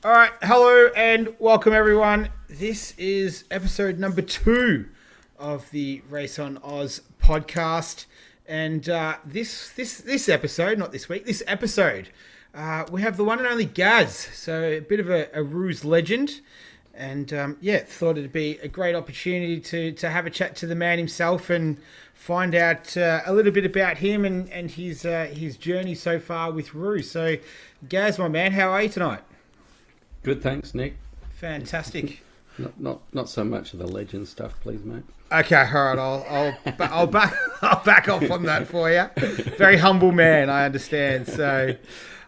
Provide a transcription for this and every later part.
All right, hello and welcome everyone. This is episode number 2 of the Race on Oz podcast, and this episode, not this week, this episode, we have the one and only Gaz. So a bit of a ROOZ legend, and thought it'd be a great opportunity to have a chat to the man himself and find out a little bit about him and his journey so far with ROOZ. So, Gaz, my man, how are you tonight? Good, thanks, Nick. Fantastic. Not so much of the legend stuff, please, mate. Okay, all right. I'll back off on that for you. Very humble man, I understand. So,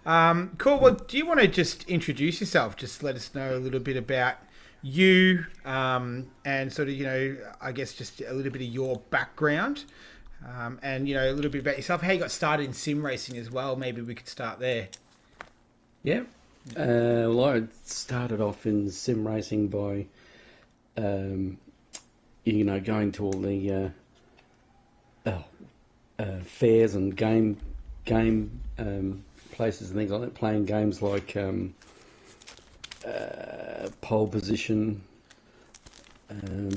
cool. Well, do you want to just introduce yourself? Just let us know a little bit about you, and sort of, I guess just a little bit of your background, and a little bit about yourself. How you got started in sim racing as well. Maybe we could start there. Yeah. Well, I started off in sim racing by, going to all the fairs and game places and things like that, playing games like pole position. I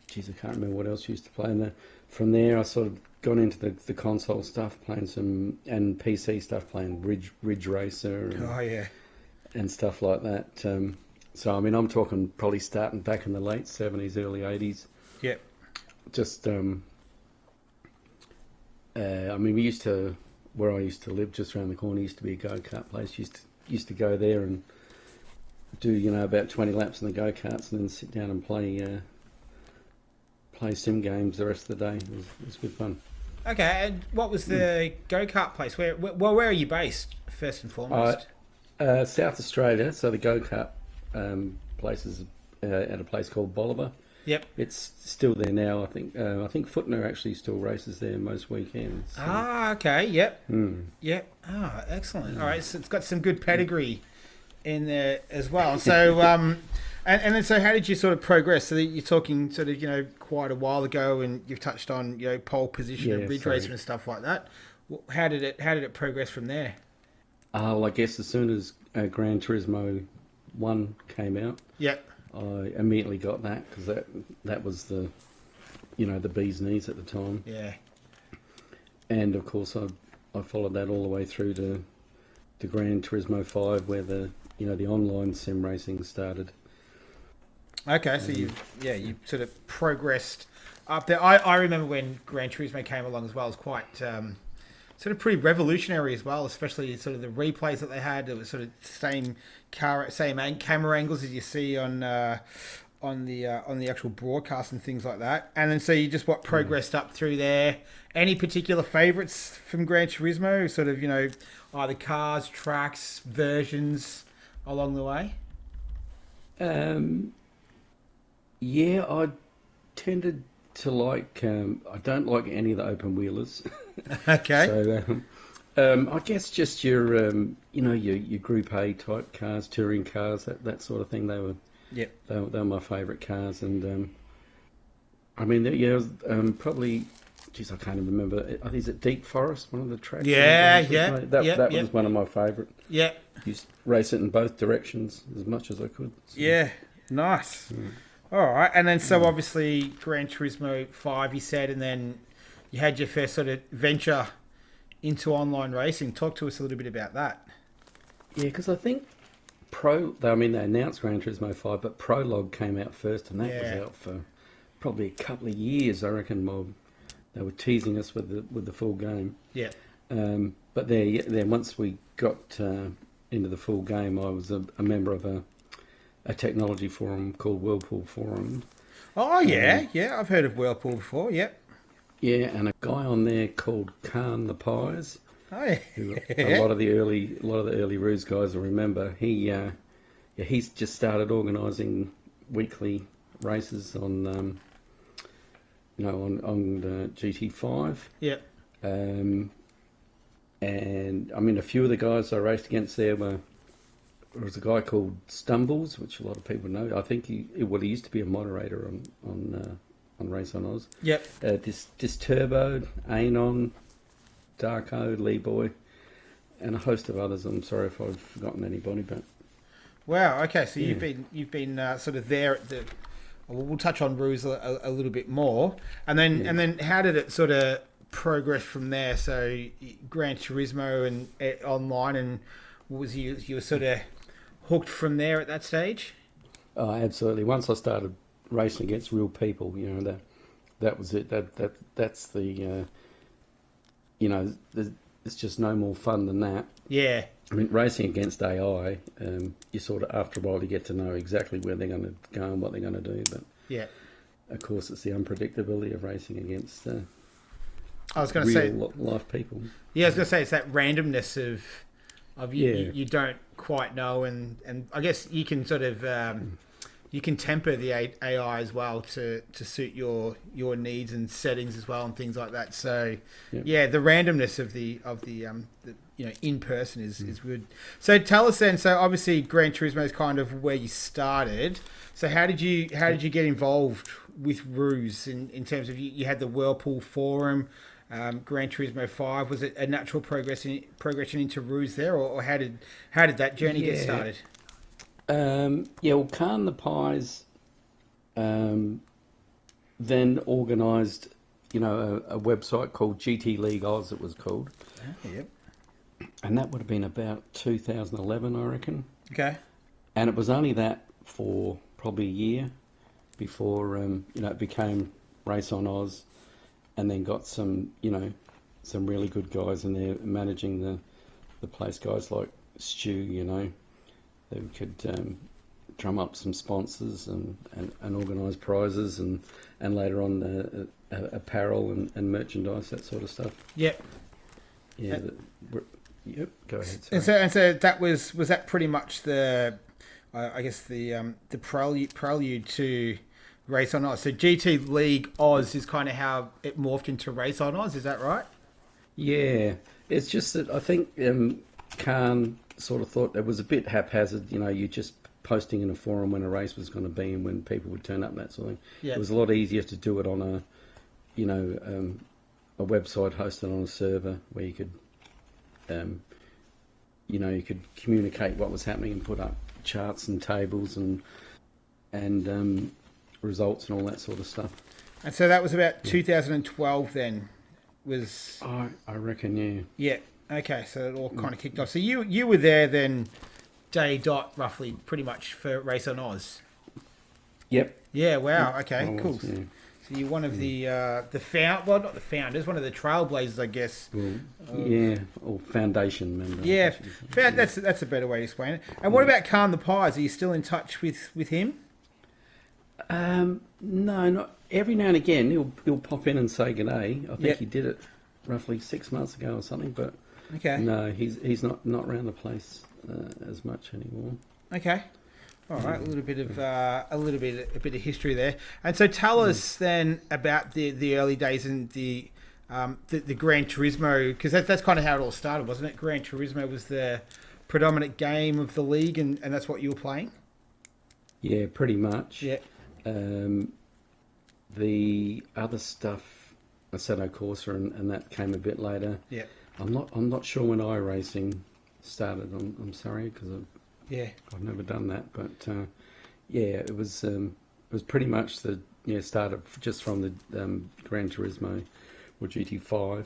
can't remember what else I used to play. And from there, I sort of got into the console stuff, playing some, and PC stuff, playing Ridge Racer. And stuff like that. So, I mean, I'm talking probably starting back in the late 70s, early 80s. Yep. Just, we used to, where I used to live, just around the corner, used to be a go-kart place. Used to go there and do, about 20 laps in the go-karts and then sit down and play sim games the rest of the day. It was good fun. Okay, and what was the go-kart place? Where are you based, first and foremost? South Australia, so the go-kart place is at a place called Bolivar. Yep. It's still there now, I think. I think Footner actually still races there most weekends. So. Okay, yep. Yep. Oh, excellent. All right, so it's got some good pedigree in there as well. So, and then so how did you sort of progress? So you're talking sort of, quite a while ago, and you've touched on, pole position and ridge racing and stuff like that. How did it progress from there? Well, I guess as soon as Gran Turismo 1 came out, yep, I immediately got that because that was the bee's knees at the time. Yeah. And of course, I followed that all the way through to Gran Turismo 5, where the online sim racing started. Okay, so you sort of progressed up there. I remember when Gran Turismo came along as well. It was quite sort of pretty revolutionary as well, especially sort of the replays that they had. It was sort of same camera angles as you see on the actual broadcast and things like that. And then so you just progressed up through there. Any particular favourites from Gran Turismo? Sort of either cars, tracks, versions along the way. Yeah, I tended to like. I don't like any of the open wheelers. Okay. So, I guess just your Group A type cars, touring cars, that sort of thing. They were. Yep. They were my favourite cars, and probably. Geez, I can't even remember. I think is it Deep Forest, one of the tracks. Yeah. That was one of my favourite. Yeah. Used to race it in both directions as much as I could. So. Yeah. Nice. All right, and then so obviously Gran Turismo 5, you said, and then you had your first sort of venture into online racing. Talk to us a little bit about that. Yeah, because I think they announced Gran Turismo 5, but Prologue came out first, and that was out for probably a couple of years, I reckon. They were teasing us with the full game. Yeah. But then once we got into the full game, I was a member of a technology forum called Whirlpool Forum. Oh yeah, I've heard of Whirlpool before. Yep. Yeah, and a guy on there called Khan the Pies. Oh yeah. Who a lot of the early ROOZ guys will remember. He's just started organising weekly races on the GT5. Yep. And a few of the guys I raced against there was a guy called Stumbles, which a lot of people know. I think he used to be a moderator on Race on Oz. Yep. Disturbo, Anon, Darko, Lee Boy, and a host of others. I'm sorry if I've forgotten anybody, but Wow. Okay. So Yeah. you've been sort of there at the. We'll touch on ROOZ a little bit more, and then how did it sort of progress from there? So Gran Turismo and online, and was you were sort of hooked from there at that stage? Oh, absolutely. Once I started racing against real people, that was it. That's the it's just no more fun than that. Yeah. I mean, racing against AI, you sort of, after a while, you get to know exactly where they're going to go and what they're going to do. But Yeah. of course, it's the unpredictability of racing against I was going to say, life people. yeah, I was going to say it's that randomness of you, Yeah. you don't quite know, and I guess you can sort of you can temper the AI as well to suit your needs and settings as well and things like that. So yeah, the randomness of the in person is good. So tell us then. So obviously Gran Turismo is kind of where you started. So how did you get involved with ROOZ in terms of you had the Whirlpool Forum, Gran Turismo 5? Was it a natural progression into ROOZ there, or how did that journey get started? Well, Khan the Pies then organised, a website called GT League Oz, it was called. Yep. And that would have been about 2011, I reckon. Okay. And it was only that for probably a year before, it became Race on Oz, and then got some really good guys in there managing the place, guys like Stu, they could drum up some sponsors and organise prizes and later on apparel and merchandise, that sort of stuff. Yep. Yeah. Yep. Go ahead. Sorry. And so that was that pretty much the prelude to Race on Oz. So GT League Oz is kind of how it morphed into Race on Oz. Is that right? Yeah. It's just that I think Khan sort of thought it was a bit haphazard. You just posting in a forum when a race was going to be and when people would turn up and that sort of thing. Yeah. It was a lot easier to do it on a website hosted on a server where you could you could communicate what was happening and put up charts and tables and results and all that sort of stuff. And so that was about 2012 then. I reckon, yeah. Yeah. Okay, so it all kind of kicked off. So you were there then, day dot roughly, pretty much for Race on Oz. Yep. Yeah. Wow. Okay. Cool. Yeah. So you're one of not the founders, one of the trailblazers, I guess. Well, or foundation member. Yeah, that's a better way to explain it. And what about Khan the Pies? Are you still in touch with him? No, not every now and again. He'll pop in and say g'day. I think he did it roughly 6 months ago or something. But okay, no, he's not around the place as much anymore. Okay. All right, a bit of history there, and so tell us then about the early days and the Gran Turismo, because that's kind of how it all started, wasn't it? Gran Turismo was the predominant game of the league, and that's what you were playing. Yeah, pretty much. Yeah. The other stuff, Assetto Corsa, and that came a bit later. Yeah. I'm not sure when iRacing started. I'm sorry because I've never done that, but it was pretty much started just from the Gran Turismo or GT5.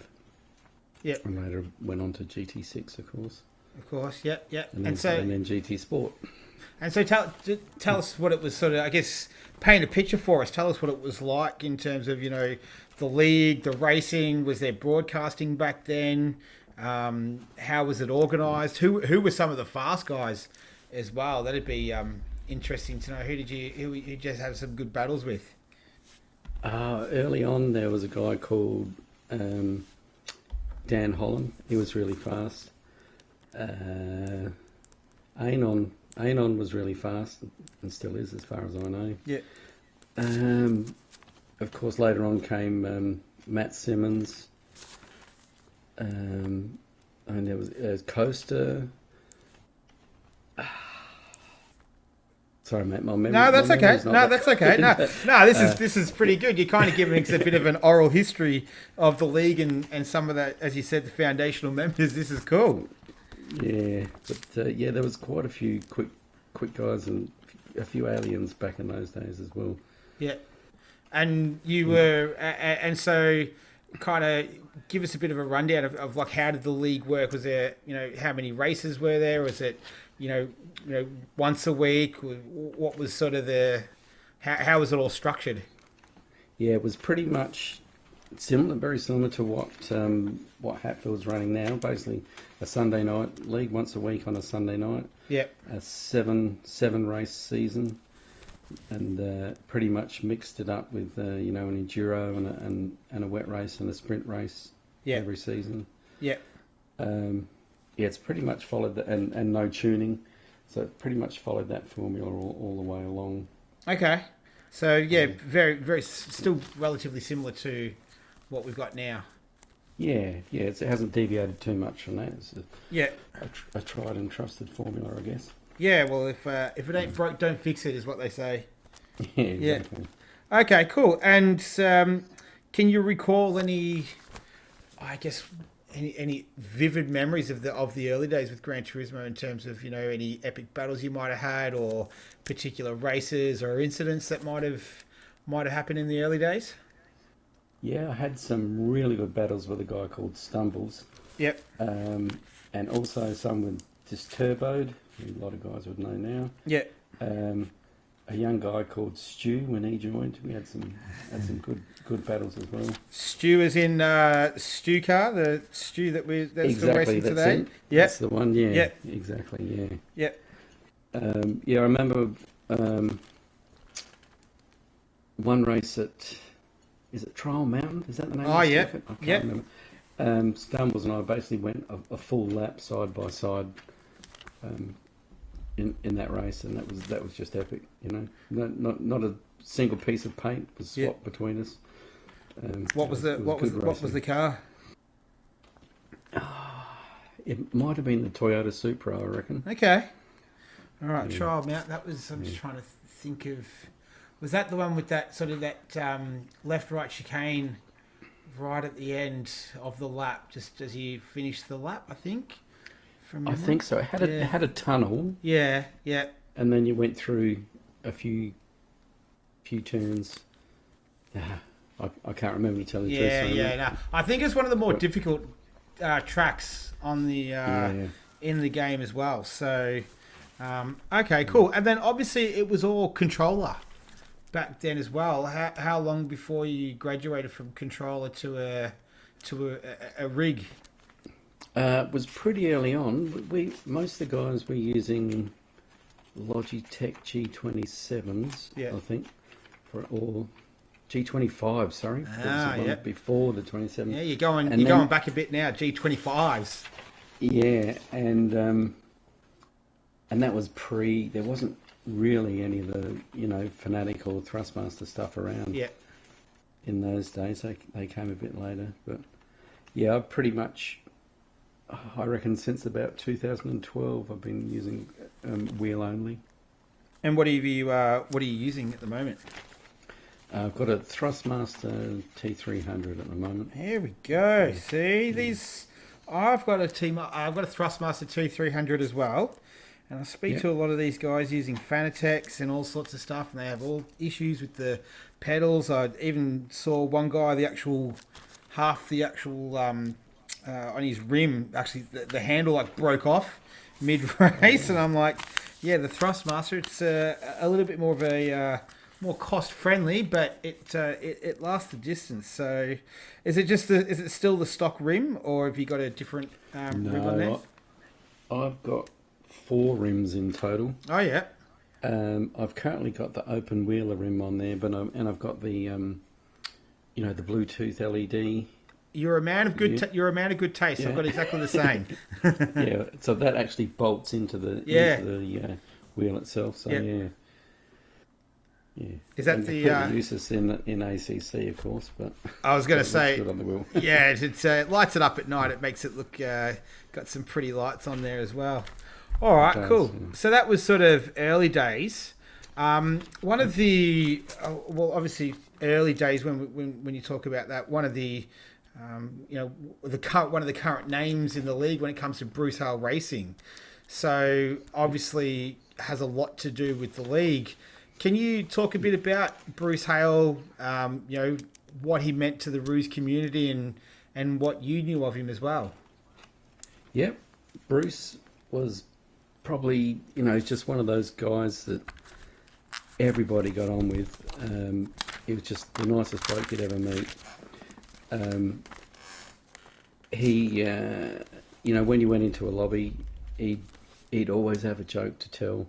Yeah. And later went on to GT6, of course. Of course, yep. And then GT Sport. And so tell us what it was sort of, I guess, paint a picture for us. Tell us what it was like in terms of, the league, the racing. Was there broadcasting back then? How was it organised? Who were some of the fast guys as well? That'd be interesting to know. Who did you just have some good battles with? Early on, there was a guy called Dan Holland. He was really fast. Anon was really fast and still is, as far as I know. Yeah. Of course, later on came Matt Simmons. And there was Coaster. Sorry, mate. My memory. No, that's okay. That's okay. No, This this is pretty good. You're kind of giving us a bit of an oral history of the league and some of that, as you said, the foundational members. This is cool. Yeah, but there was quite a few quick quick guys and a few aliens back in those days as well. Yeah. And you were, and so kind of give us a bit of a rundown of like, how did the league work? Was there, how many races were there? Was it, once a week? What was sort of how was it all structured? Yeah, it was pretty much similar, very similar to what Hatfield's running now. Basically, a Sunday night league once a week on a Sunday night. Yeah. A seven race season, and pretty much mixed it up with an enduro and a wet race and a sprint race every season. Yeah. It's pretty much followed that, and no tuning, so it pretty much followed that formula all the way along. Okay. So very, very still relatively similar to what we've got now. Yeah, it hasn't deviated too much from that. It's a tried and trusted formula, I guess. Yeah, well, if it ain't broke, don't fix it, is what they say. Yeah, exactly. Yeah. Okay, cool. And can you recall any vivid memories of the early days with Gran Turismo in terms of any epic battles you might have had, or particular races or incidents that might have happened in the early days? Yeah, I had some really good battles with a guy called Stumbles. Yep. And also some with just Turboed, who a lot of guys would know now. Yeah. A young guy called Stu when he joined. We had some good battles as well. Stu is in Stu car, the Stu that's exactly, still racing that's today. It. Yeah. That's the one, yeah. Yep. Exactly, yeah. Yep. I remember one race at, is it Trial Mountain? Is that the name? Oh, yeah. I can't remember. Stumbles and I basically went a full lap side by side in that race, and that was just epic. Not a single piece of paint was swapped between us. What was the car? It might have been the Toyota Supra, I reckon. Okay. All right, Trial Mount. That was. I'm just trying to think of. Was that the one with that sort of left-right chicane right at the end of the lap, just as you finished the lap? I think. I think so. It had a tunnel. Yeah. And then you went through a few turns. I can't remember to tell you the truth. No. I think it's one of the more difficult tracks on the in the game as well. So, okay, cool. And then obviously it was all controller back then as well. How long before you graduated from controller to a rig? It was pretty early on. Most of the guys were using Logitech G27s, I think, or G25. Sorry, before the 27. Yeah, you're going back a bit now. G25s. Yeah, and that was pre. There wasn't really any of the Fanatic or Thrustmaster stuff around. Yeah. In those days, they came a bit later, but yeah, I've pretty much. I reckon since about 2012, I've been using wheel only. And what are you using at the moment? I've got a Thrustmaster T300 at the moment. Here we go. See these? I've got a Thrustmaster T300 as well, and I speak to a lot of these guys using Fanatec's and all sorts of stuff, and they have all issues with the pedals. I even saw one guy half the actual on his rim, actually the handle broke off mid-race, and I'm like, yeah, the Thrustmaster, it's a little bit more of a more cost-friendly, but it lasts the distance. So, is it still the stock rim, or have you got a different rim on there? I've got 4 rims in total. Oh yeah. I've currently got the open wheeler rim on there, I've got the the Bluetooth LED. You're a man of good. You're a man of good taste. Yeah. I've got exactly the same. Yeah, so that actually bolts into the wheel itself. So yeah. Is that the useless in ACC, of course? But I was going to say, good on the wheel. Yeah, it lights it up at night. It makes it look got some pretty lights on there as well. All right, cool. Yeah. So that was sort of early days. One of the obviously early days when you talk about that, one of the one of the current names in the league when it comes to Bruce Hale Racing. So obviously has a lot to do with the league. Can you talk a bit about Bruce Hale? What he meant to the ROOZ community and what you knew of him as well. Yep, Bruce was probably, just one of those guys that everybody got on with. He was just the nicest bloke you'd ever meet. When you went into a lobby, he'd always have a joke to tell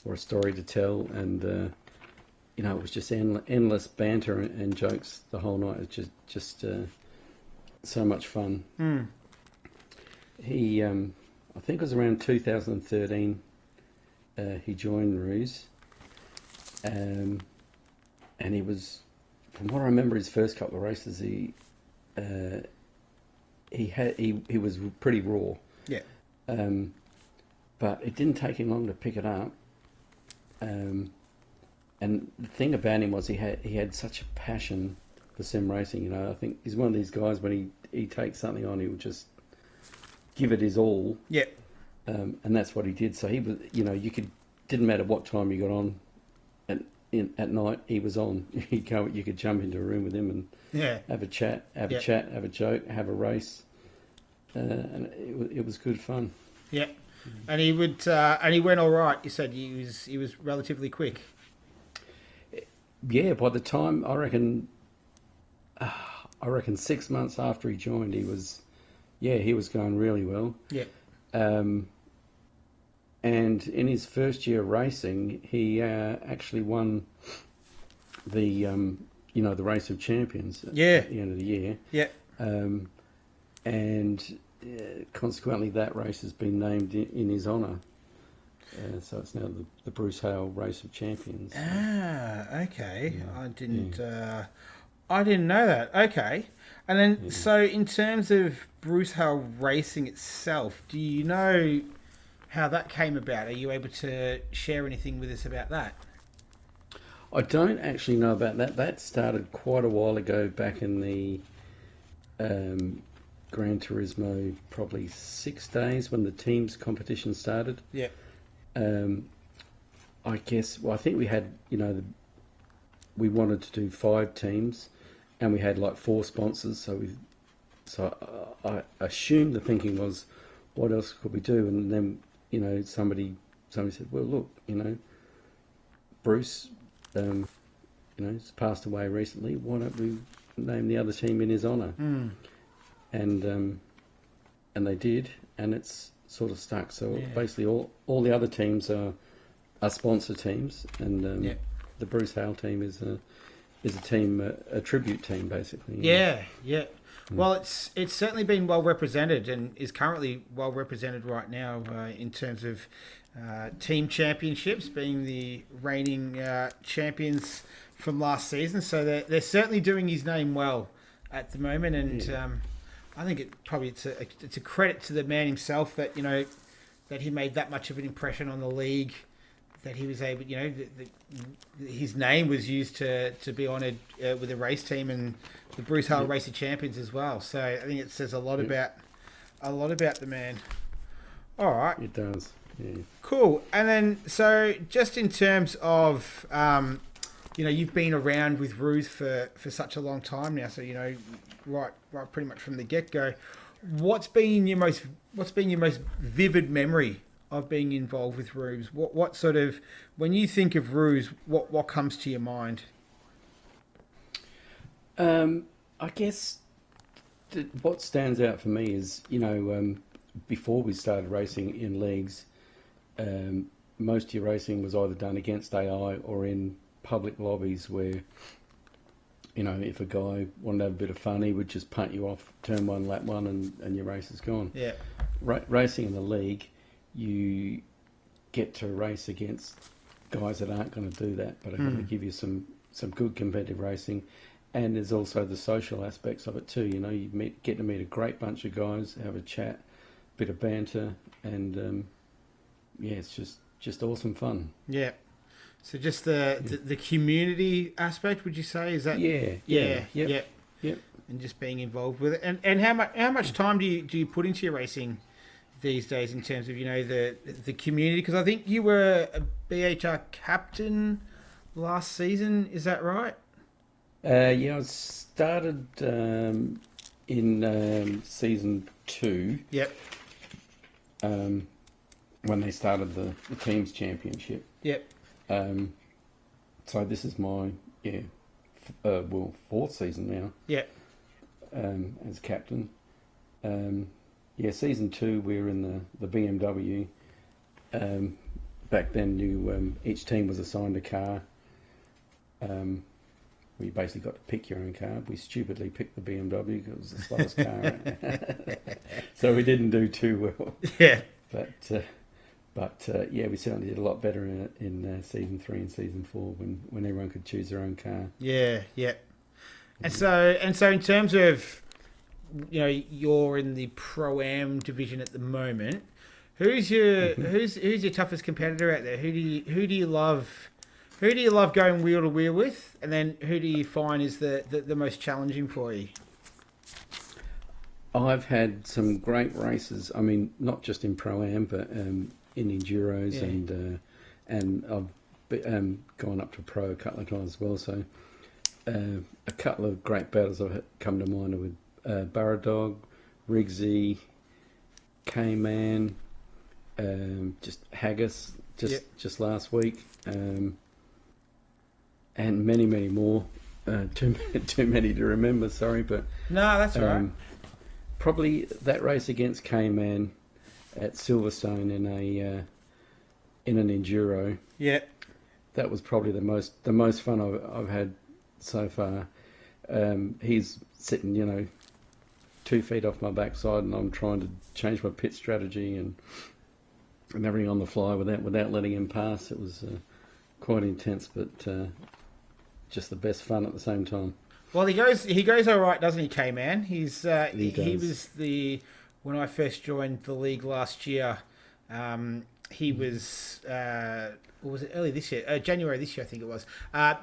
or a story to tell, and it was just endless banter and jokes the whole night. It's just so much fun. He, I think it was around 2013, he joined ROOZ, and he was, from what I remember, his first couple of races, he was pretty raw. Yeah. But it didn't take him long to pick it up. And the thing about him was he had such a passion for sim racing. I think he's one of these guys, when he takes something on, he will just give it his all. Yeah. And that's what he did. So he was, didn't matter what time you got on at night, he was on. You could jump into a room with him and have a chat, have a joke, have a race. And it was good fun. Yeah. And he went all right. You said he was relatively quick. Yeah, by the time I reckon 6 months after he joined, he was going really well. Yeah. And in his first year of racing, he actually won the the Race of Champions at the end of the year. Yeah. And consequently, that race has been named in his honour. So it's now the Bruce Hale Race of Champions. Okay. Yeah. I didn't know that. Okay. And then, so in terms of Bruce Hale Racing itself, do you know how that came about? Are you able to share anything with us about that? I don't actually know about that. That started quite a while ago, back in the Gran Turismo, probably 6 days when the teams competition started. Yeah. I think we had, we wanted to do 5 teams, and we had like 4 sponsors. So I assumed the thinking was, what else could we do? And then, somebody said, well, look, Bruce, has passed away recently. Why don't we name the other team in his honour? And they did, and it's sort of stuck. So basically, all the other teams are sponsor teams, and the Bruce Hale team is a team, a tribute team, basically. Yeah. Well, it's certainly been well represented, and is currently well represented right now in terms of team championships, being the reigning champions from last season. So they're certainly doing his name well at the moment, and I think it's a credit to the man himself that that he made that much of an impression on the league, that he was able, his name was used to be honoured with a race team and the Bruce Hale Racing Champions as well. So I think it says a lot about the man. All right, it does. Yeah. Cool. And then, so just in terms of, you've been around with ROOZ for such a long time now, so right pretty much from the get go. What's been your most vivid memory of being involved with ROOZ? What sort of, when you think of ROOZ, what comes to your mind? I guess what stands out for me is, before we started racing in leagues, most of your racing was either done against AI or in public lobbies where, if a guy wanted to have a bit of fun, he would just punt you off turn 1, lap 1, and your race is gone. Yeah. Racing in the league, you get to race against guys that aren't going to do that, but are going to give you some good competitive racing. And there's also the social aspects of it too. You get to meet a great bunch of guys, have a chat, bit of banter, and it's just awesome fun. Yeah. So just the community aspect, would you say, is that? Yeah. And just being involved with it. And how much time do you put into your racing these days in terms of the community? Because I think you were a BHR captain last season. Is that right? Yeah, I started in season 2. Yep. When they started the teams championship. Yep. So this is my fourth season now. Yep. As captain. Season 2 we were in the BMW. Back then, each team was assigned a car. We basically got to pick your own car. We stupidly picked the BMW because it was the slowest car. So we didn't do too well. Yeah. But we certainly did a lot better in season 3 and season 4 when everyone could choose their own car. Yeah. Yeah. And so in terms of, you're in the Pro-Am division at the moment. Who's your toughest competitor out there? Who do you love? Who do you love going wheel to wheel with? And then who do you find is the most challenging for you? I've had some great races. I mean, not just in Pro-Am, but in Enduros, and I've gone up to Pro a couple of times as well. So a couple of great battles have come to mind with Burradog, Riggsy, K-Man, just Haggis, just last week. And many more. Too many to remember. Sorry, but no, that's all right. Probably that race against K-Man at Silverstone in an enduro. Yeah, that was probably the most fun I've had so far. He's sitting, 2 feet off my backside, and I'm trying to change my pit strategy and everything on the fly without letting him pass. It was quite intense, but just the best fun at the same time. Well, he goes all right, doesn't he, K-Man? He was when I first joined the league last year. He was or was it early this year? January this year, I think it was.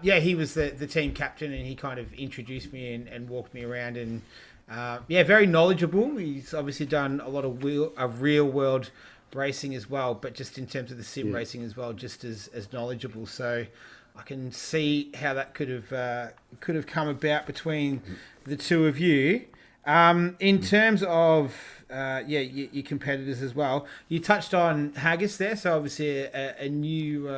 He was the team captain, and he kind of introduced me and walked me around, and very knowledgeable. He's obviously done a lot of real world racing as well, but just in terms of the sim racing as well, just as knowledgeable. So I can see how that could have come about between the two of you. In terms of your competitors as well, you touched on Haggis there. So obviously a new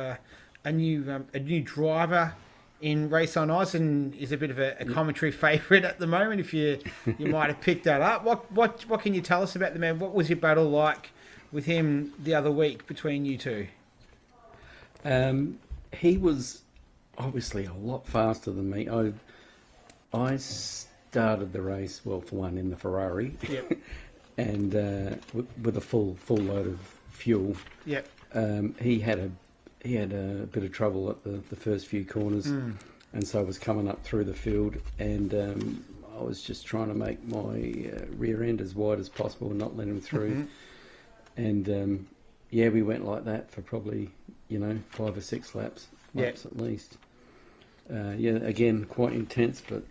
driver in Race on Oz, and is a bit of a commentary favourite at the moment. If you might have picked that up, what can you tell us about the man? What was your battle like with him the other week between you two? He was obviously a lot faster than me. I started the race, well, for one, in the Ferrari, and with a full load of fuel. Yep. He had a bit of trouble at the first few corners, and so I was coming up through the field, and I was just trying to make my rear end as wide as possible and not let him through. And we went like that for probably 5 or 6 laps at least. Again, quite intense, but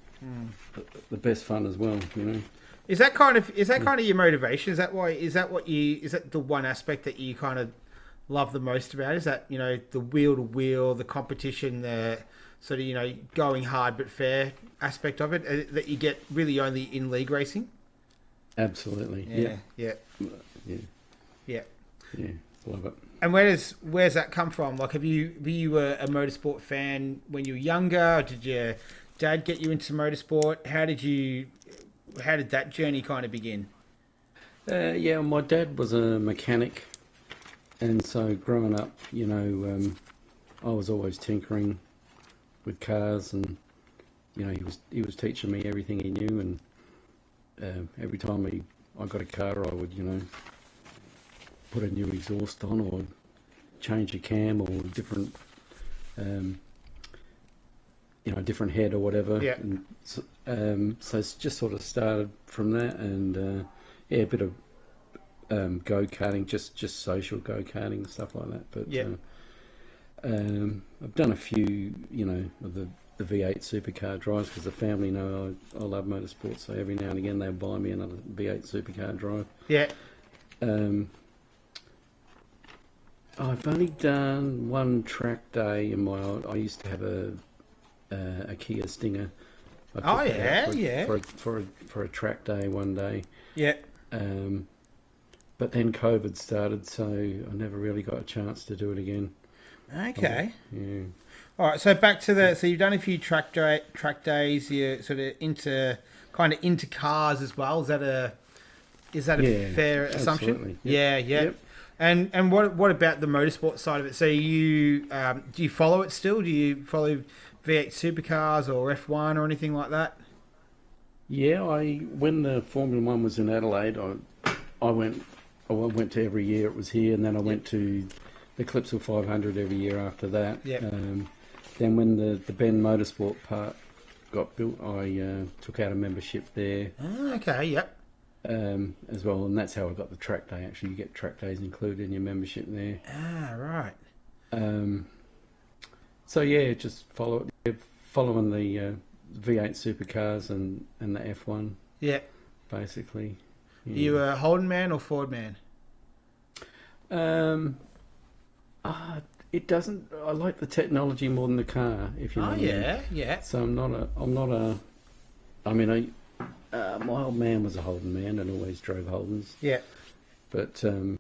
the best fun as well. Is that kind of your motivation? Is that the one aspect that you kind of love the most about? Is that the wheel to wheel, the competition, the sort of going hard but fair aspect of it that you get really only in league racing? Absolutely. Yeah. Love it. And where's that come from? Like, were you a motorsport fan when you were younger? Did your dad get you into motorsport? How did that journey kind of begin? My dad was a mechanic, and so growing up, I was always tinkering with cars, and he was teaching me everything he knew, and every time I got a car, I would put a new exhaust on, or change a cam, or different different head or whatever. Yeah. And so it's just sort of started from that, and a bit of go-karting, just social go-karting and stuff like that. But I've done a few of the V8 supercar drives, because the family know I love motorsport, so every now and again they'll buy me another V8 supercar drive. Um, I've only done one track day in my. I used to have a Kia Stinger. I Oh took that out yeah, yeah, for a track day one day. yeah. Um, but then COVID started, so I never really got a chance to do it again. Okay. Yeah. All right. So back to the. So you've done a few track days. You're sort of into cars as well. Is that a Yeah, fair assumption? absolutely. Yep. Yeah, yeah. Yep. And what about the motorsport side of it? So you do you follow it still? Do you follow V8 supercars or F1 or anything like that? Yeah, when the Formula One was in Adelaide, I went I went to every year it was here, and then I Yep. went to the Clipsal 500 every year after that. Yep. Then when the Ben Motorsport part got built, I took out a membership there Ah, okay. Yep. as well, and that's how I got the track day. Actually, you get track days included in your membership there. Ah, right. Um, so yeah, just following the V8 supercars and the F1 Yeah. basically. Are Yeah. you a Holden man or Ford man? Um, uh, it doesn't. I like the technology more than the car, if you know Oh what I mean. yeah, yeah, So I'm not a. I mean, my old man was a Holden man and always drove Holdens, yeah. but I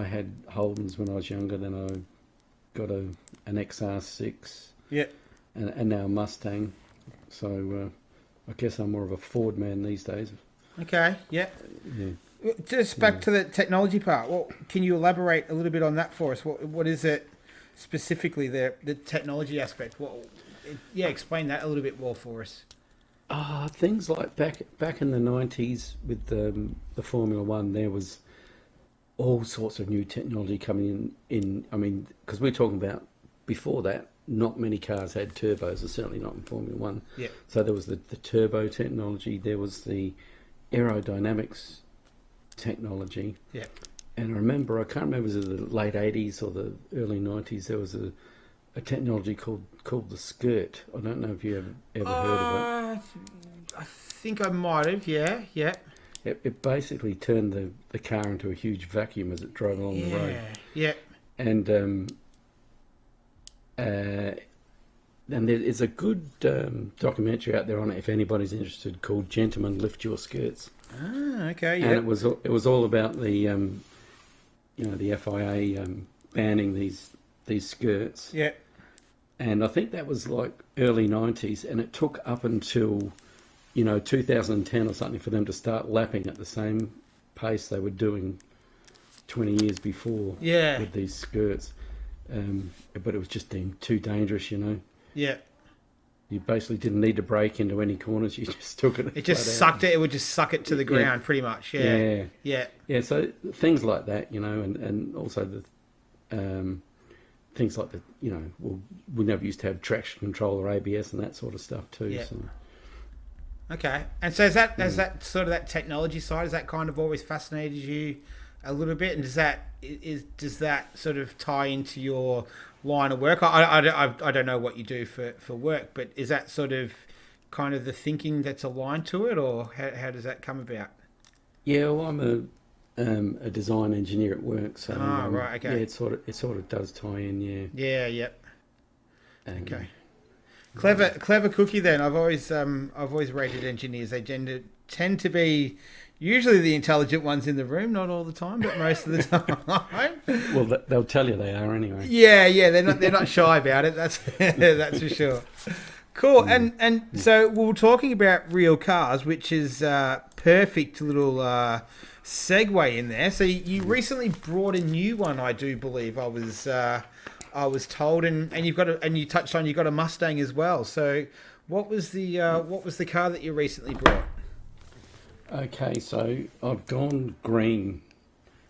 had Holdens when I was younger. Then I got an XR6 Yeah. and now a Mustang. So I guess I'm more of a Ford man these days. Okay. Yeah. Yeah. Just back to the technology part. Well, can you elaborate a little bit on that for us? What is it specifically the technology aspect? Yeah, explain that a little bit more for us. Things like back in the 90s with the Formula One, there was all sorts of new technology coming in. I mean, because we're talking about before that, not many cars had turbos, or certainly not in Formula One. Yeah. So there was the turbo technology, there was the aerodynamics technology. Yeah. And I can't remember, was it the late 80s or the early 90s, there was a technology called the skirt. I don't know if you ever heard of I think I might have. Yeah. Yeah. it. It basically turned the car into a huge vacuum as it drove along the road. Yeah. And there's a good documentary out there on it if anybody's interested, called "Gentlemen, Lift Your Skirts." Ah, okay. And Yeah. it was all about the FIA banning these skirts. Yeah. And I think that was like early 90s, and it took up until 2010 or something for them to start lapping at the same pace they were doing 20 years before Yeah. with these skirts. But it was just deemed too dangerous. Yeah. You basically didn't need to brake into any corners. You just took it. It just flat out. sucked it. It would just suck it to the ground, pretty much. Yeah. Yeah. Yeah. Yeah, so things like that, and also the things like we never used to have traction control or ABS and that sort of stuff too. Yeah. So. Okay. And so is that sort of that technology side? Has that kind of always fascinated you a little bit? And does that sort of tie into your line of work? I don't know what you do for work, but is that sort of kind of the thinking that's aligned to it, or how does that come about? Yeah, well, I'm a design engineer at work, so right, okay. yeah, it sort of does tie in, yeah. Yeah, yep. Okay. Clever cookie. Then I've always rated engineers. They tend to be usually the intelligent ones in the room. Not all the time, but most of the time. Well, they'll tell you they are anyway. Yeah. They're not shy about it. That's that's for sure. Cool. And so we were talking about real cars, which is perfect little segue in there. So you recently brought a new one, I do believe. I was told, and you touched on, you got a Mustang as well. So what was the car that you recently brought? Okay, so I've gone green.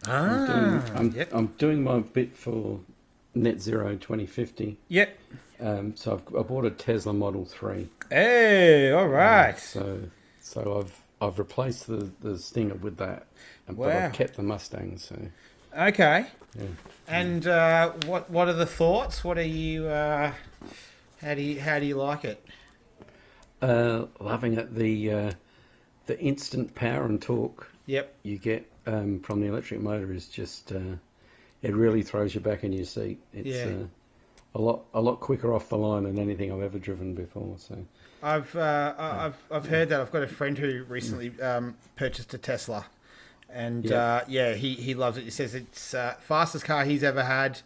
Yep. I'm doing my bit for Net Zero 2050. Yep. So I bought a Tesla Model 3. Hey, all right. So I've replaced the Stinger with that, but Wow. I've kept the Mustang. So Okay. yeah. And what are the thoughts? What are you? How do you like it? Loving it. The instant power and torque Yep. you get from the electric motor is just it really throws you back in your seat. It's Yeah. a lot quicker off the line than anything I've ever driven before. So I've heard that. I've got a friend who recently purchased a Tesla, and yeah, he loves it. He says it's fastest car he's ever had,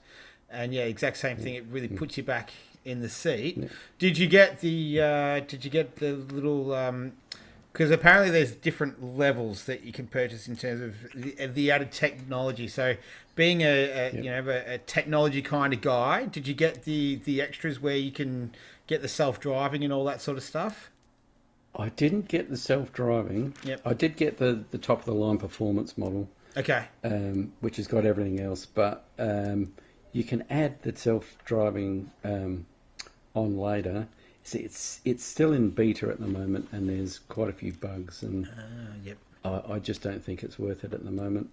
and yeah, exact same thing. It really puts you back in the seat. yeah. Did you get the little? Because apparently there's different levels that you can purchase in terms of the added technology. So, being a technology kind of guy, did you get the extras where you can get the self driving and all that sort of stuff? I didn't get the self-driving. Yep. I did get the top of the line performance model, Okay. which has got everything else, but you can add the self-driving on later. See, it's still in beta at the moment, and there's quite a few bugs, and Yep. I just don't think it's worth it at the moment.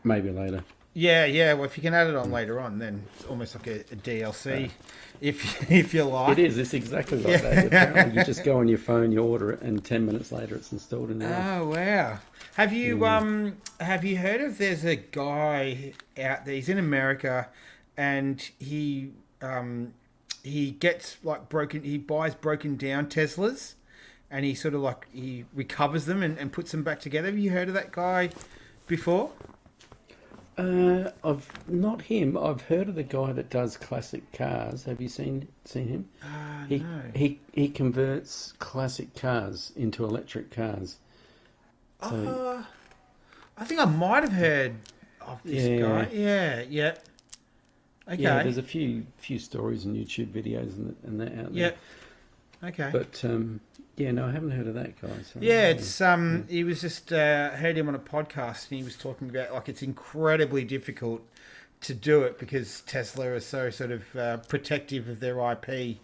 Maybe later. Yeah, yeah. Well, if you can add it on later on, then it's almost like a DLC, if you like. It is. It's exactly like that. Apparently, you just go on your phone, you order it, and 10 minutes later, it's installed in there. Oh wow! Have you heard of? There's a guy out there. He's in America, and he gets like broken. He buys broken down Teslas, and he sort of like he recovers them and puts them back together. Have you heard of that guy before? I've not him. I've heard of the guy that does classic cars. Have you seen him? He No. he converts classic cars into electric cars. So I think I might have heard of this yeah, guy. Yeah, yeah. Okay. yeah. There's a few stories and YouTube videos and that out there. Yep. Okay. But yeah, no, I haven't heard of that guy. So, Yeah, it's he was just heard him on a podcast and he was talking about like it's incredibly difficult to do it because Tesla are so sort of protective of their IP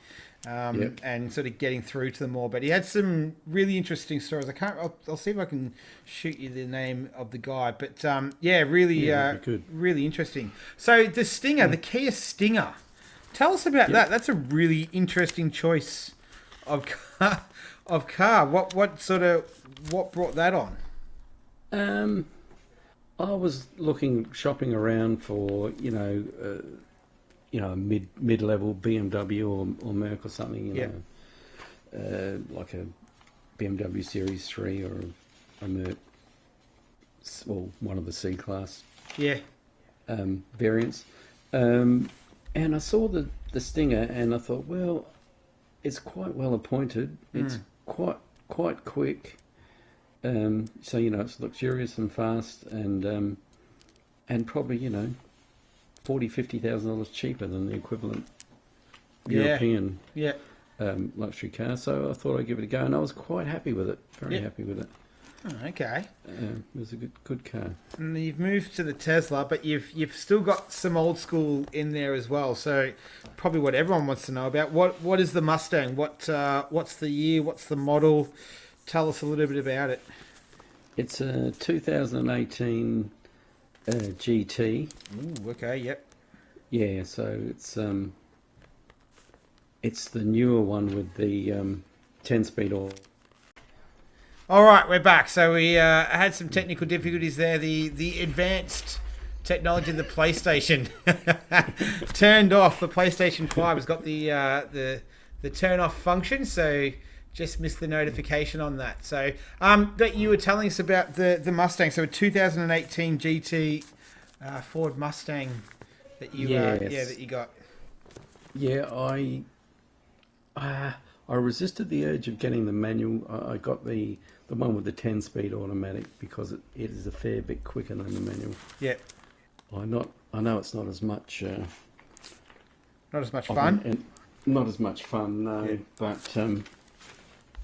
Yep. and sort of getting through to them all. But he had some really interesting stories. I'll see if I can shoot you the name of the guy. But yeah, really Yeah, that'd be good. really interesting. So the Stinger, the Kia Stinger. Tell us about Yep. that. That's a really interesting choice of car. Of car. What brought that on? Um, I was shopping around for a mid-level BMW or Merc or something, Yeah. like a BMW Series 3 or a Merc, well, one of the C class Yeah. variants. And I saw the Stinger, and I thought, well, it's quite well appointed. It's quite quick. So it's luxurious and fast, and probably $40,000-$50,000 cheaper than the equivalent Yeah. European Yeah. luxury car. So I thought I'd give it a go, and I was quite happy with it. Very Yeah. happy with it. Oh, okay. It was a good car. And you've moved to the Tesla, but you've still got some old school in there as well. So probably what everyone wants to know about. What is the Mustang? What's the year? What's the model? Tell us a little bit about it. It's a 2018 GT. Ooh, okay. Yep. Yeah, so it's the newer one with the 10-speed or. All right, we're back. So we had some technical difficulties there. The advanced technology of the PlayStation turned off. The PlayStation 5 has got the turn off function, so just missed the notification on that. So but you were telling us about the Mustang. So a 2018 GT Ford Mustang that you Yes. that you got. Yeah, I resisted the urge of getting the manual. I got the one with the 10-speed automatic because it is a fair bit quicker than the manual. Yeah, I know it's not as much. not as much of fun. not as much fun, no. Yeah.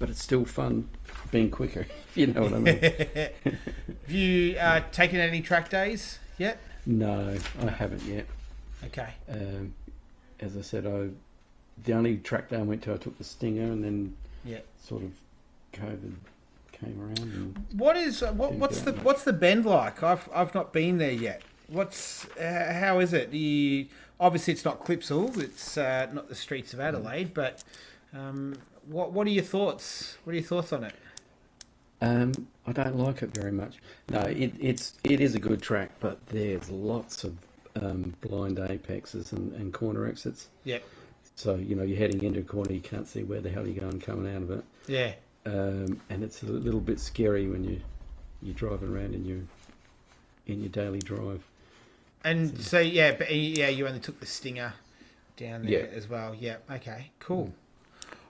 But it's still fun being quicker. If you know what I mean. Have you taken any track days yet? No, I haven't yet. Okay. As I said, the only track day I went to, I took the Stinger, and then Yeah. sort of COVID came around. And What's the bend like? I've not been there yet. How is it? Obviously it's not Clipsal. It's not the streets of Adelaide. But what are your thoughts? What are your thoughts on it? I don't like it very much. No, it is a good track, but there's lots of blind apexes and corner exits. Yep. So you're heading into a corner, you can't see where the hell you're going coming out of it, Yeah. and it's a little bit scary when you're driving around in your daily drive. And so yeah, but yeah, you only took the Stinger down there Yeah. as well. Yeah. Okay. Cool.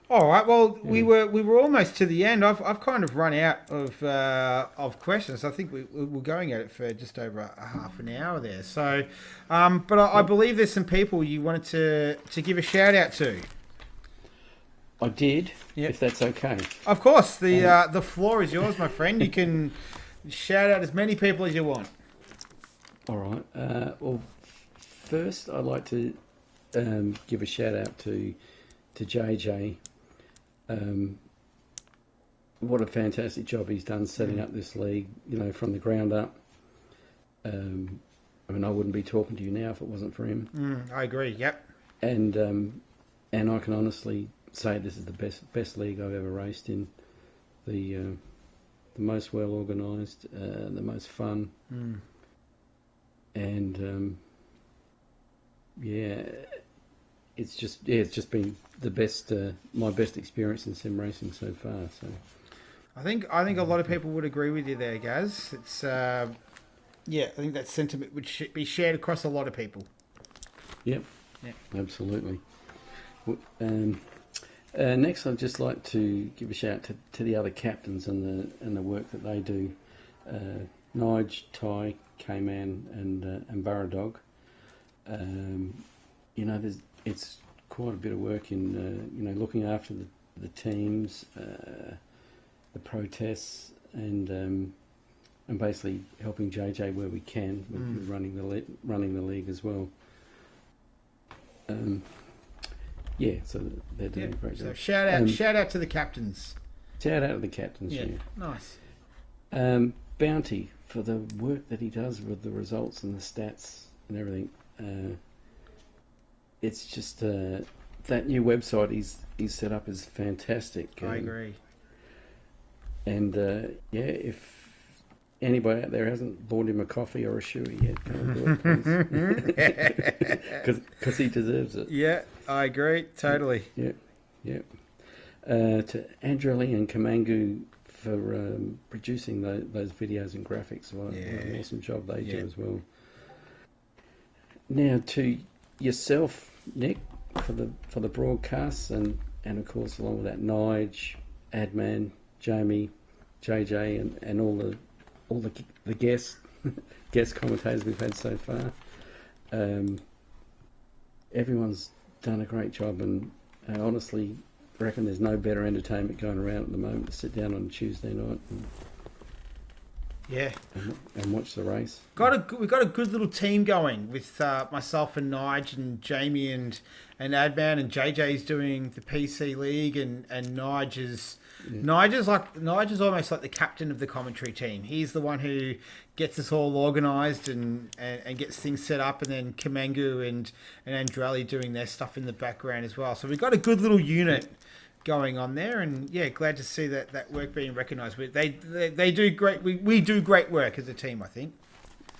All right. Well, we Yeah. were almost to the end. I've kind of run out of questions. I think we're going at it for just over a half an hour there. So, but I Yep. believe there's some people you wanted to give a shout out to. I did, Yep. if that's okay. Of course, Um, the floor is yours, my friend. You can shout out as many people as you want. all right. Well, first I'd like to give a shout out to JJ. Um, what a fantastic job he's done setting up this league, from the ground up. I mean, I wouldn't be talking to you now if it wasn't for him. I agree. Yep. And I can honestly say this is the best league I've ever raced in. The most well organised, the most fun, and yeah, it's just been the best, my best experience in sim racing so far. So I think a lot of people would agree with you there, Gaz. It's yeah, I think that sentiment would be shared across a lot of people. yep, Yeah. absolutely. Next, I'd just like to give a shout out to the other captains and the work that they do. Nige, Ty, K-Man, and Burradog. It's quite a bit of work in looking after the teams, the protests, and basically helping JJ where we can with running the league as well. Yeah, so they're doing a great job. So shout out to the captains. Shout out to the captains. Yeah, Yeah. nice. Bounty for the work that he does with the results and the stats and everything. It's just that new website he's set up is fantastic. I agree. And yeah, if anybody out there hasn't bought him a coffee or a shoey yet, go and do it, please, because he deserves it. Yeah, I agree totally. Yeah, yeah. To Andrelli and Kamangu for producing those videos and graphics. What an awesome job they do as well. Now to yourself, Nick, for the broadcasts and of course along with that Nige, Adman, Jamie, JJ, and all the guest commentators we've had so far. Everyone's done a great job, and I honestly reckon there's no better entertainment going around at the moment to sit down on a Tuesday night and watch the race. We got a good little team going with myself and Nige and Jamie and Adman, and JJ's doing the PC league, and Nige is almost like the captain of the commentary team. He's the one who gets us all organised and gets things set up, and then Kamangu and Andrelli doing their stuff in the background as well. So we've got a good little unit going on there, and yeah, glad to see that work being recognised. They do great. We do great work as a team, I think.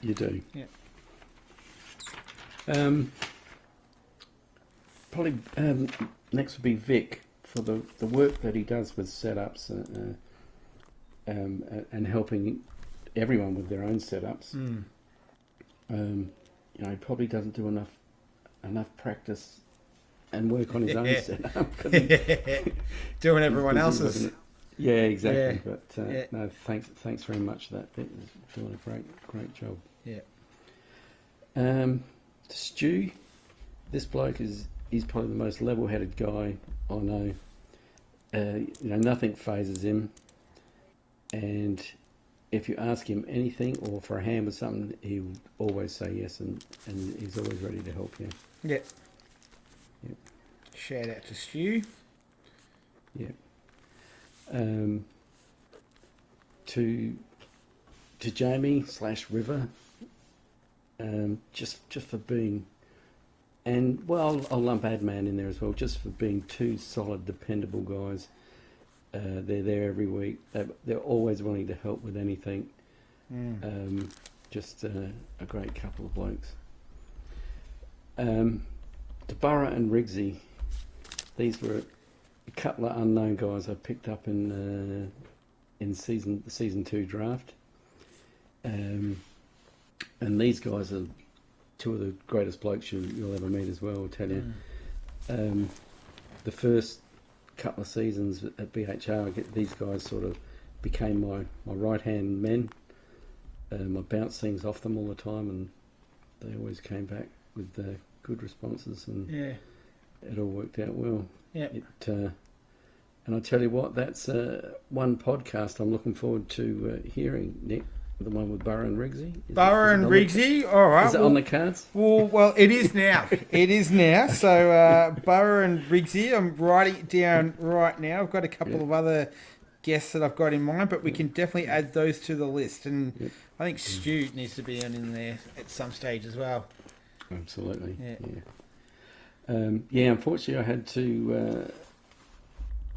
You do. Yeah. Probably next would be Vic for the work that he does with setups and helping everyone with their own setups. He probably doesn't do enough practice and work on his own setup. Doing everyone else's. Yeah, exactly. Yeah. But no, thanks very much for that. Vic is doing a great job. Yeah. Stu, this bloke he's probably the most level-headed guy I know. Nothing phases him, and if you ask him anything or for a hand with something, he'll always say yes, and he's always ready to help you. Yeah. Yep. Shout out to Stu. Yeah. To Jamie / River, just for being, and well, I'll lump Adman in there as well, just for being two solid, dependable guys. They're there every week. They're always willing to help with anything. Just a great couple of blokes. DeBarra and Riggsy, these were a couple of unknown guys I picked up in season 2 draft. And these guys are two of the greatest blokes you'll ever meet as well, I'll tell you. The first couple of seasons at BHR, these guys sort of became my right-hand men. I bounced things off them all the time, and they always came back with good responses, and it all worked out well. Yeah. And I tell you what, that's one podcast I'm looking forward to hearing, Nick. The one with Burrow and Riggsy. Burrow and Riggsy, all right. Is it on the cards? Well, it is now. It is now. So Burrow and Riggsy, I'm writing it down right now. I've got a couple of other guests that I've got in mind, but we can definitely add those to the list. And I think Stu needs to be in there at some stage as well. Absolutely. Yeah. Unfortunately, I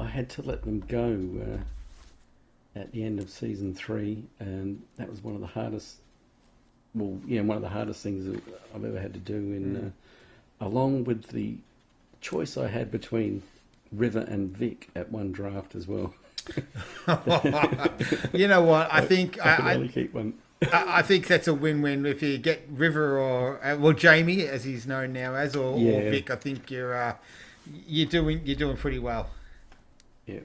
had to let them go at the end of season 3, and that was one of the hardest things that I've ever had to do. In along with the choice I had between River and Vic at one draft as well. You know what? I think I could only keep one. I think that's a win-win if you get River or Jamie, as he's known now as, or Vic. I think you're doing pretty well. Yeah.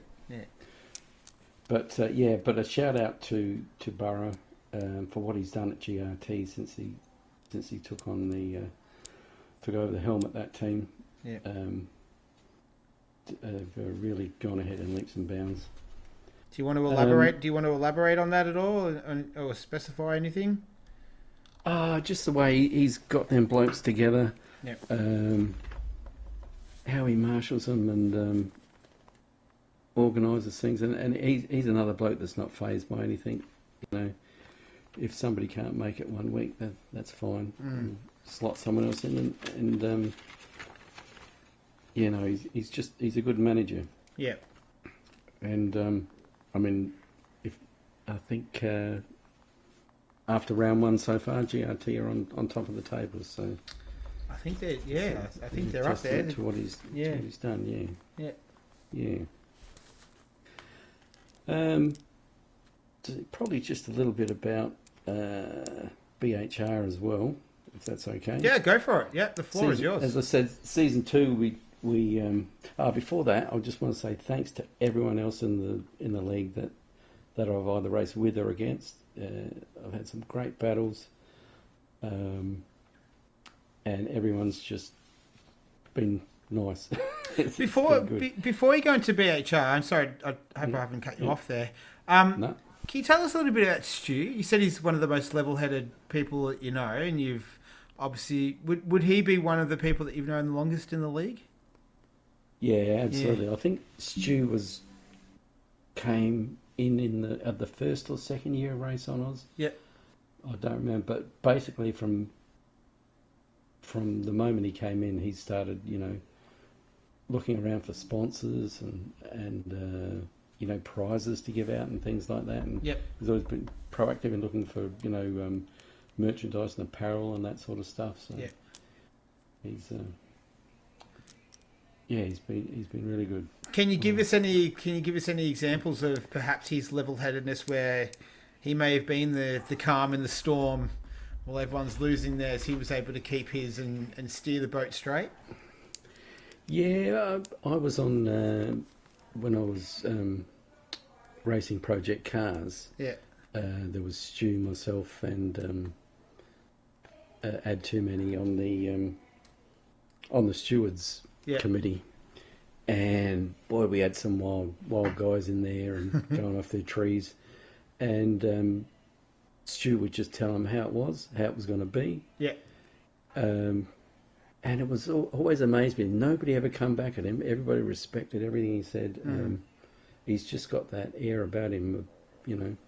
But a shout out to Burrow for what he's done at GRT since he took on took over the helm at that team. Yeah. Really gone ahead in leaps and bounds. Do you want to elaborate? Do you want to elaborate on that at all, or specify anything? Just the way he's got them blokes together. Yep. How he marshals them and organises things, and he's another bloke that's not fazed by anything. You know, if somebody can't make it one week, that's fine. Slot someone else in, and he's a good manager. Yeah. And I think after round 1 so far, GRT are on top of the table. So I think they're up there to what he's done. Yeah. Probably just a little bit about BHR as well, if that's okay. Yeah, go for it. Yeah, the floor is yours. As I said, season 2, we before that, I just want to say thanks to everyone else in the league that I've either raced with or against. I've had some great battles, and everyone's just been nice. Before you go into BHR, I'm sorry, I hope I haven't cut you off there. No. Can you tell us a little bit about Stu? You said he's one of the most level-headed people that you know, and you've obviously would he be one of the people that you've known the longest in the league? Yeah, absolutely. Yeah. I think Stu came in the first or second year of Race on Oz. Yeah. I don't remember, but basically from the moment he came in, he started, looking around for sponsors and prizes to give out and things like that. And he's always been proactive in looking for, merchandise and apparel and that sort of stuff. So he's been really good. Can you give us any examples of perhaps his level-headedness where he may have been the calm in the storm while everyone's losing theirs, he was able to keep his and steer the boat straight? Yeah, I was on when I was racing Project Cars. Yeah. There was Stu, myself, and Add Too Many on the stewards committee. And boy, we had some wild guys in there and going off their trees. And Stu would just tell them how it was going to be. Yeah. And it was always amazed me. Nobody ever come back at him. Everybody respected everything he said. He's just got that air about him of,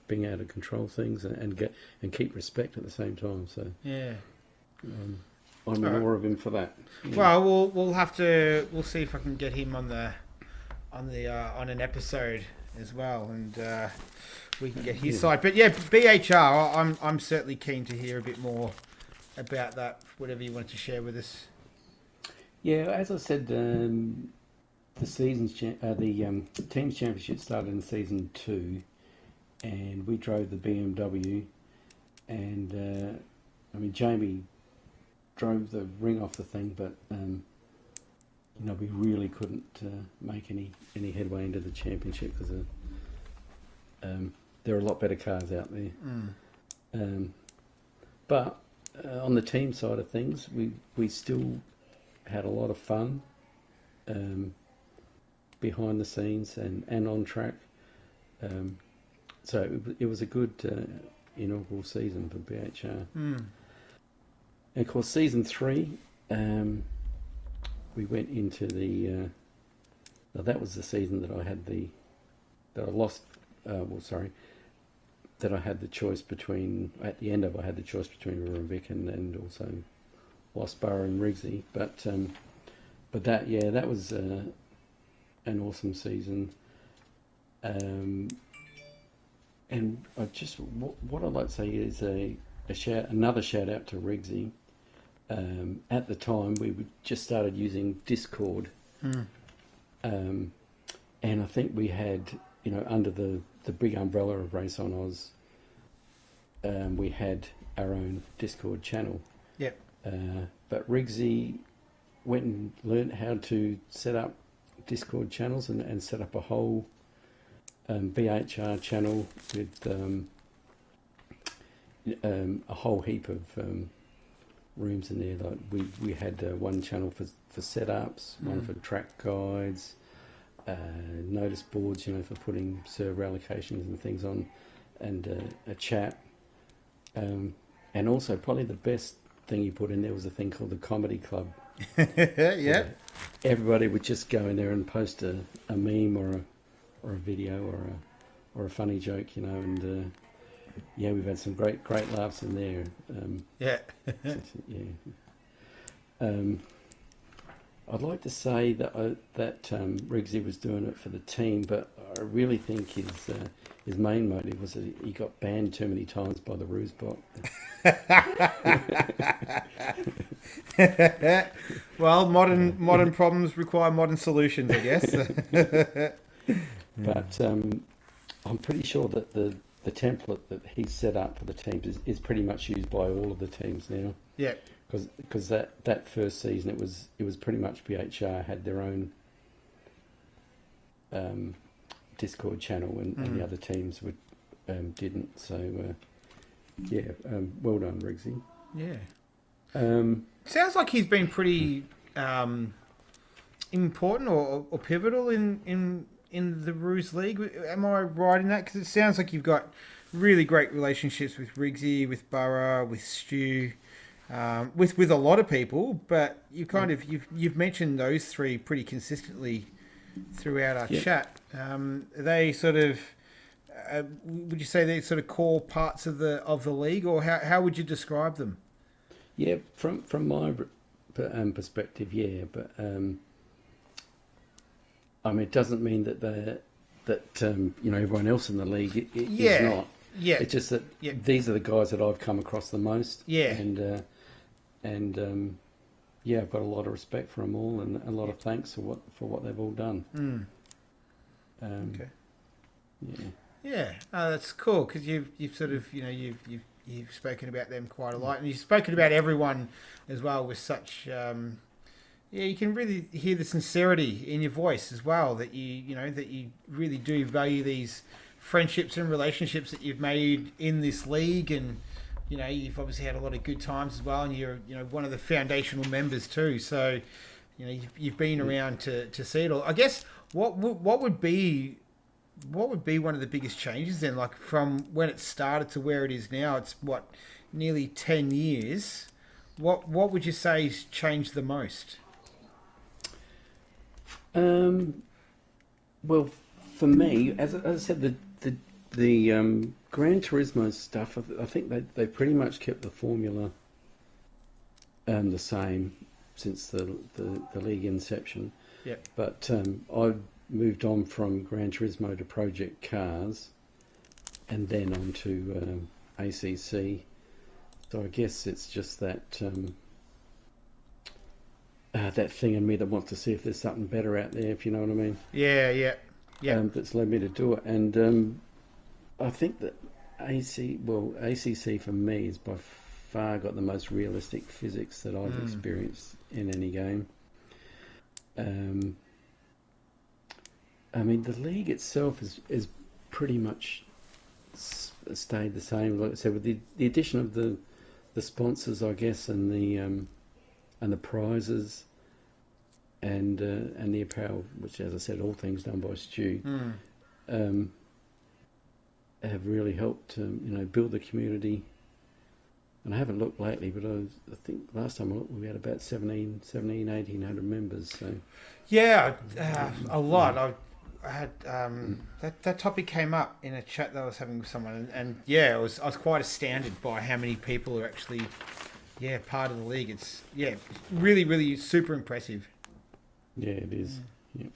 being able to control things and keep respect at the same time. So I'm more of him for that. Well, we'll see if I can get him on an episode as well, and we can get his side. But yeah, BHR, I'm certainly keen to hear a bit more about that. Whatever you wanted to share with us. Yeah, as I said, the teams championship started in season 2, and we drove the BMW, and I mean Jamie drove the ring off the thing, but we really couldn't make any headway into the championship because there are a lot better cars out there. But on the team side of things, we still had a lot of fun behind the scenes and on track. So it was a good inaugural season for BHR. And of course, season 3, we went into the. That was the season that I had that I lost. That I had the choice between. At the end of, I had the choice between Roo and Vic and also lost Burrow and Riggsy. But that was an awesome season. And I just what I'd like to say is another shout out to Riggsy. At the time, we just started using Discord, and I think we had, under the big umbrella of Race on Oz, we had our own Discord channel. Yep. But Riggsy went and learnt how to set up Discord channels and set up a whole BHR channel with a whole heap of rooms in there. Like we had one channel for setups, one for track guides, notice boards, for putting server allocations and things on, and a chat. And also probably the best thing you put in there was a thing called the Comedy Club. Yeah. Everybody would just go in there and post a meme or a video or a funny joke, and we've had some great laughs in there. Yeah. I'd like to say that Riggsy was doing it for the team, but I really think his main motive was that he got banned too many times by the ROOZ bot. Well, modern problems require modern solutions, I guess. But I'm pretty sure that the template that he set up for the teams is pretty much used by all of the teams now. Yeah. Because that first season it was pretty much BHR had their own Discord channel and the other teams didn't. So well done, Riggsy. Yeah. Sounds like he's been pretty important or pivotal in the ROOZ League. Am I right in that? Because it sounds like you've got really great relationships with Riggsy, with Burrow, with Stu, with a lot of people. But you you've mentioned those three pretty consistently throughout our chat. They sort of would you say they're sort of core parts of the league, or how would you describe them? Yeah, from my perspective, yeah, but I mean, it doesn't mean that everyone else in the league is not. Yeah, it's just that these are the guys that I've come across the most. Yeah, and I've got a lot of respect for them all and a lot of thanks for what they've all done. Okay. Yeah. Yeah, that's cool because you've sort of you've spoken about them quite a lot, and you've spoken about everyone as well with such. You can really hear the sincerity in your voice as well. That you really do value these friendships and relationships that you've made in this league, and you've obviously had a lot of good times as well. And you're one of the foundational members too. So you've been around to see it all. I guess what would be one of the biggest changes then, like from when it started to where it is now? It's nearly 10 years. What would you say has changed the most? Well, for me, as I said, the Gran Turismo stuff, I think they pretty much kept the formula the same since the league inception. Yeah. But moved on from Gran Turismo to Project Cars, and then on to ACC. So I guess it's just that thing in me that wants to see if there's something better out there, if you know what I mean. Yeah. That's led me to do it, and I think that ACC for me has by far got the most realistic physics that I've experienced in any game. I mean, the league itself is pretty much stayed the same. Like I said, with the addition of the sponsors, I guess, and the prizes, and the apparel, which, as I said, all things done by Stu, have really helped build the community. And I haven't looked lately, but I think last time I looked, we had about 1,800 members. So Yeah, a lot. I had that topic came up in a chat that I was having with someone, and I was quite astounded by how many people are actually part of the league. It's really, really super impressive. Yeah, it is. Yeah.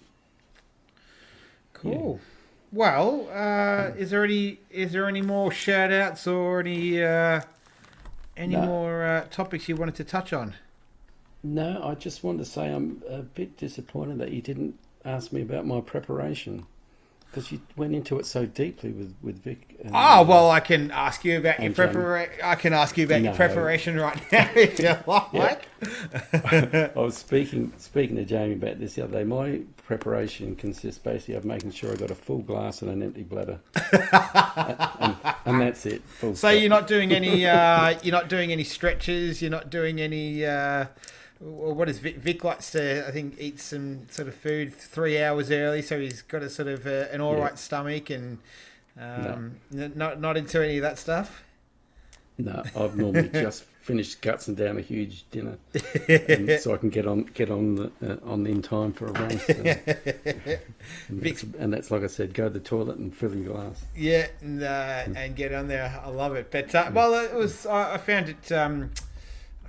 Cool. Yeah. Well, is there any more shout outs or any more topics you wanted to touch on? No, I just wanted to say I'm a bit disappointed that you didn't ask me about my preparation, because you went into it so deeply with Vic. Well, I can ask you about your preparation. I can ask you about your preparation right now if you like. I was speaking to Jamie about this the other day. My preparation consists basically of making sure I got a full glass and an empty bladder, and that's it. So stop. You're not doing any. You're not doing any stretches. You're not doing any. What is Vic likes to, I think, eat some sort of food 3 hours early, so he's got a sort of an all right stomach, and not into any of that stuff. No, I've normally just finished gutsing down a huge dinner, so I can get on in time for a race. And that's like I said, go to the toilet and fill your glass. Yeah, and get on there. I love it. But it was. I found it.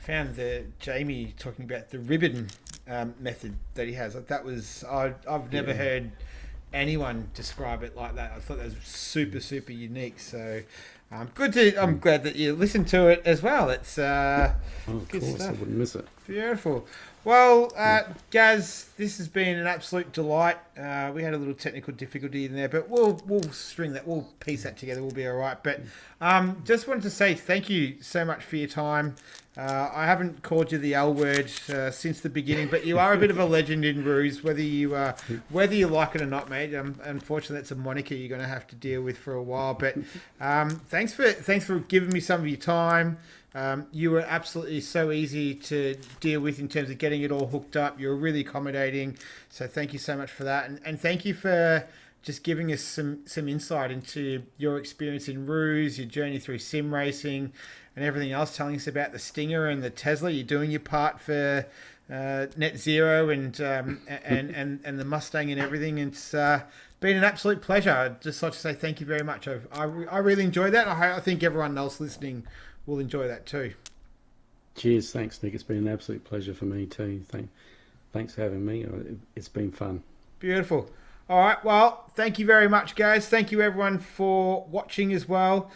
Found Jamie talking about the ribbon method that he has. Like that was I've never heard anyone describe it like that. I thought that was super, super unique. So I'm glad that you listened to it as well. It's good stuff. I wouldn't miss it. Beautiful. Well, Gaz, this has been an absolute delight. We had a little technical difficulty in there, but we'll string that. We'll piece that together. We'll be all right. But just wanted to say thank you so much for your time. I haven't called you the L word since the beginning, but you are a bit of a legend in ROOZ, whether you like it or not, mate. Unfortunately, that's a moniker you're going to have to deal with for a while. But thanks for giving me some of your time. You were absolutely so easy to deal with in terms of getting it all hooked up. You were really accommodating, so thank you so much for that, and thank you for just giving us some insight into your experience in ROOZ, your journey through sim racing, and everything else. Telling us about the Stinger and the Tesla. You're doing your part for net zero and the Mustang and everything. It's been an absolute pleasure. I'd just like to say thank you very much. I really enjoyed that. I think everyone else listening will enjoy that too. Cheers. Thanks, Nick. It's been an absolute pleasure for me too. Thanks for having me. It's been fun. Beautiful. All right. Well, thank you very much, guys. Thank you, everyone, for watching as well.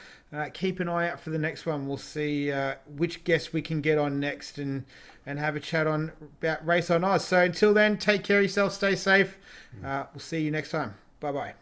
Keep an eye out for the next one. We'll see which guest we can get on next and have a chat about Race on Oz. So until then, take care of yourself. Stay safe. We'll see you next time. Bye-bye.